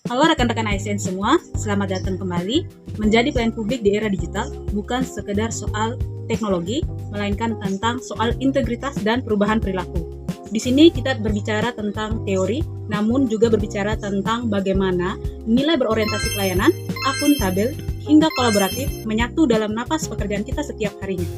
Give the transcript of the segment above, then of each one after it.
Halo rekan-rekan ASN semua, selamat datang kembali. Menjadi pelayan publik di era digital bukan sekedar soal teknologi, melainkan tentang soal integritas dan perubahan perilaku. Di sini kita berbicara tentang teori, namun juga berbicara tentang bagaimana nilai berorientasi pelayanan, akuntabel, hingga kolaboratif menyatu dalam napas pekerjaan kita setiap harinya.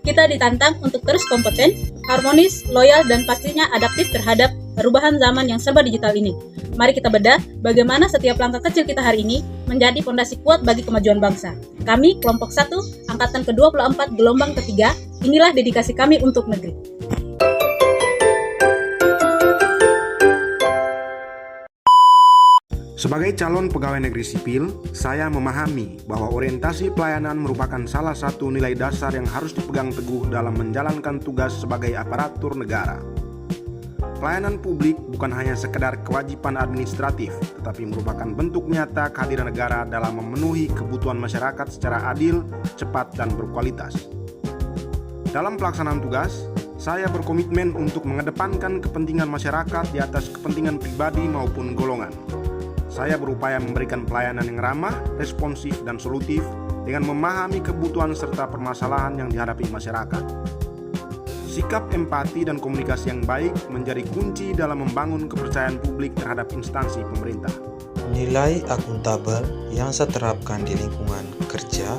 Kita ditantang untuk terus kompeten, harmonis, loyal, dan pastinya adaptif terhadap perubahan zaman yang serba digital ini. Mari kita bedah bagaimana setiap langkah kecil kita hari ini menjadi fondasi kuat bagi kemajuan bangsa. Kami, kelompok 1, angkatan ke-24, gelombang ketiga, inilah dedikasi kami untuk negeri. Sebagai calon pegawai negeri sipil, saya memahami bahwa orientasi pelayanan merupakan salah satu nilai dasar yang harus dipegang teguh dalam menjalankan tugas sebagai aparatur negara. Pelayanan publik bukan hanya sekedar kewajiban administratif, tetapi merupakan bentuk nyata kehadiran negara dalam memenuhi kebutuhan masyarakat secara adil, cepat, dan berkualitas. Dalam pelaksanaan tugas, saya berkomitmen untuk mengedepankan kepentingan masyarakat di atas kepentingan pribadi maupun golongan. Saya berupaya memberikan pelayanan yang ramah, responsif, dan solutif dengan memahami kebutuhan serta permasalahan yang dihadapi masyarakat. Sikap empati dan komunikasi yang baik menjadi kunci dalam membangun kepercayaan publik terhadap instansi pemerintah. Nilai akuntabel yang saya terapkan di lingkungan kerja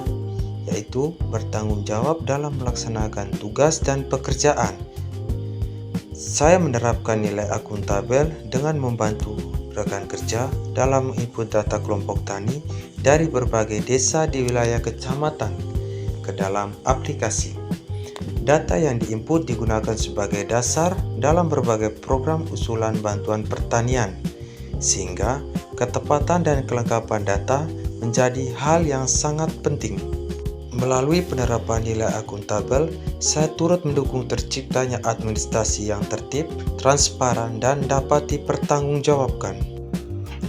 yaitu bertanggung jawab dalam melaksanakan tugas dan pekerjaan. Saya menerapkan nilai akuntabel dengan membantu rekan kerja dalam input data kelompok tani dari berbagai desa di wilayah kecamatan ke dalam aplikasi. Data yang diinput digunakan sebagai dasar dalam berbagai program usulan bantuan pertanian, sehingga ketepatan dan kelengkapan data menjadi hal yang sangat penting. Melalui penerapan nilai akuntabel, saya turut mendukung terciptanya administrasi yang tertib, transparan, dan dapat dipertanggungjawabkan.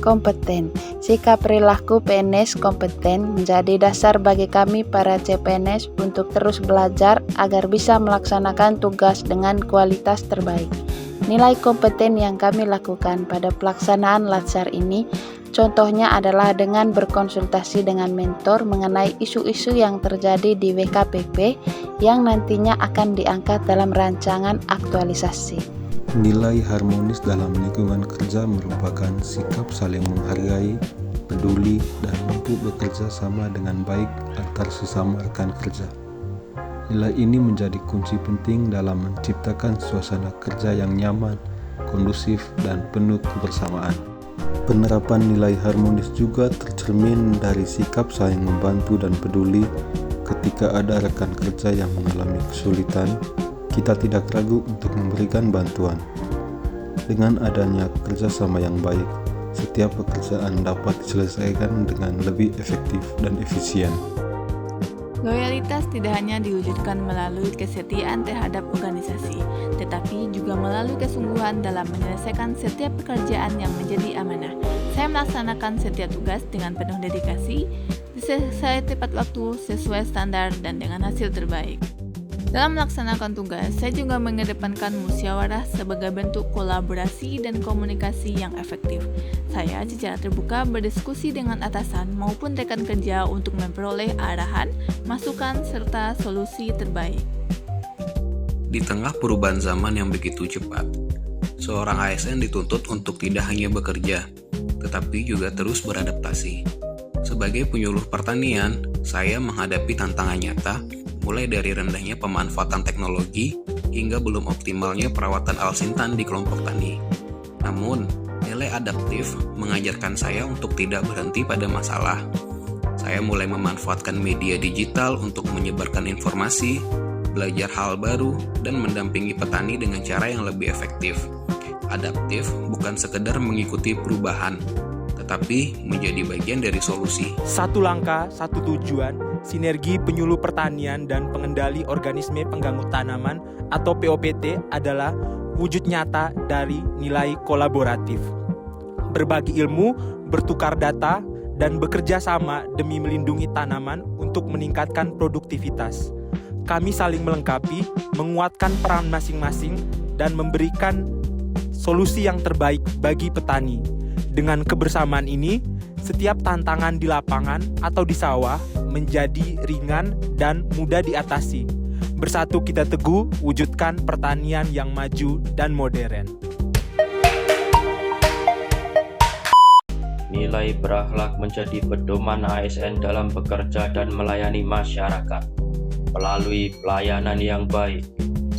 Kompeten. Sikap perilaku PNS kompeten menjadi dasar bagi kami para CPNS untuk terus belajar agar bisa melaksanakan tugas dengan kualitas terbaik. Nilai kompeten yang kami lakukan pada pelaksanaan Latsar ini contohnya adalah dengan berkonsultasi dengan mentor mengenai isu-isu yang terjadi di WKPP yang nantinya akan diangkat dalam rancangan aktualisasi. Nilai harmonis dalam lingkungan kerja merupakan sikap saling menghargai, peduli, dan mampu bekerja sama dengan baik antar sesama rekan kerja. Nilai ini menjadi kunci penting dalam menciptakan suasana kerja yang nyaman, kondusif, dan penuh kebersamaan. Penerapan nilai harmonis juga tercermin dari sikap saling membantu dan peduli ketika ada rekan kerja yang mengalami kesulitan. Kita tidak ragu untuk memberikan bantuan. Dengan adanya kerjasama yang baik, setiap pekerjaan dapat diselesaikan dengan lebih efektif dan efisien. Loyalitas tidak hanya diwujudkan melalui kesetiaan terhadap organisasi, tetapi juga melalui kesungguhan dalam menyelesaikan setiap pekerjaan yang menjadi amanah. Saya melaksanakan setiap tugas dengan penuh dedikasi, sesuai tepat waktu, sesuai standar, dan dengan hasil terbaik. Dalam melaksanakan tugas, saya juga mengedepankan musyawarah sebagai bentuk kolaborasi dan komunikasi yang efektif. Saya secara terbuka berdiskusi dengan atasan maupun rekan kerja untuk memperoleh arahan, masukan, serta solusi terbaik. Di tengah perubahan zaman yang begitu cepat, seorang ASN dituntut untuk tidak hanya bekerja, tetapi juga terus beradaptasi. Sebagai penyuluh pertanian, saya menghadapi tantangan nyata mulai dari rendahnya pemanfaatan teknologi hingga belum optimalnya perawatan alsintan di kelompok tani. Namun, nilai adaptif mengajarkan saya untuk tidak berhenti pada masalah. Saya mulai memanfaatkan media digital untuk menyebarkan informasi, belajar hal baru, dan mendampingi petani dengan cara yang lebih efektif. Adaptif bukan sekedar mengikuti perubahan, tetapi menjadi bagian dari solusi. Satu langkah, satu tujuan, sinergi penyuluh pertanian dan pengendali organisme pengganggu tanaman atau POPT adalah wujud nyata dari nilai kolaboratif. Berbagi ilmu, bertukar data, dan bekerja sama demi melindungi tanaman untuk meningkatkan produktivitas. Kami saling melengkapi, menguatkan peran masing-masing, dan memberikan solusi yang terbaik bagi petani. Dengan kebersamaan ini, setiap tantangan di lapangan atau di sawah menjadi ringan dan mudah diatasi. Bersatu kita teguh wujudkan pertanian yang maju dan modern. Nilai berakhlak menjadi pedoman ASN dalam bekerja dan melayani masyarakat. Melalui pelayanan yang baik,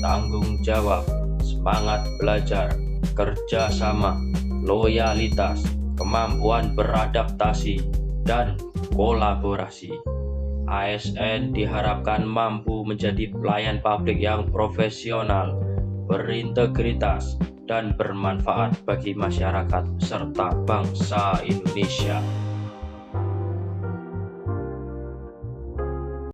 tanggung jawab, semangat belajar, kerjasama, loyalitas, kemampuan beradaptasi, dan kolaborasi. ASN diharapkan mampu menjadi pelayan publik yang profesional, berintegritas, dan bermanfaat bagi masyarakat serta bangsa Indonesia.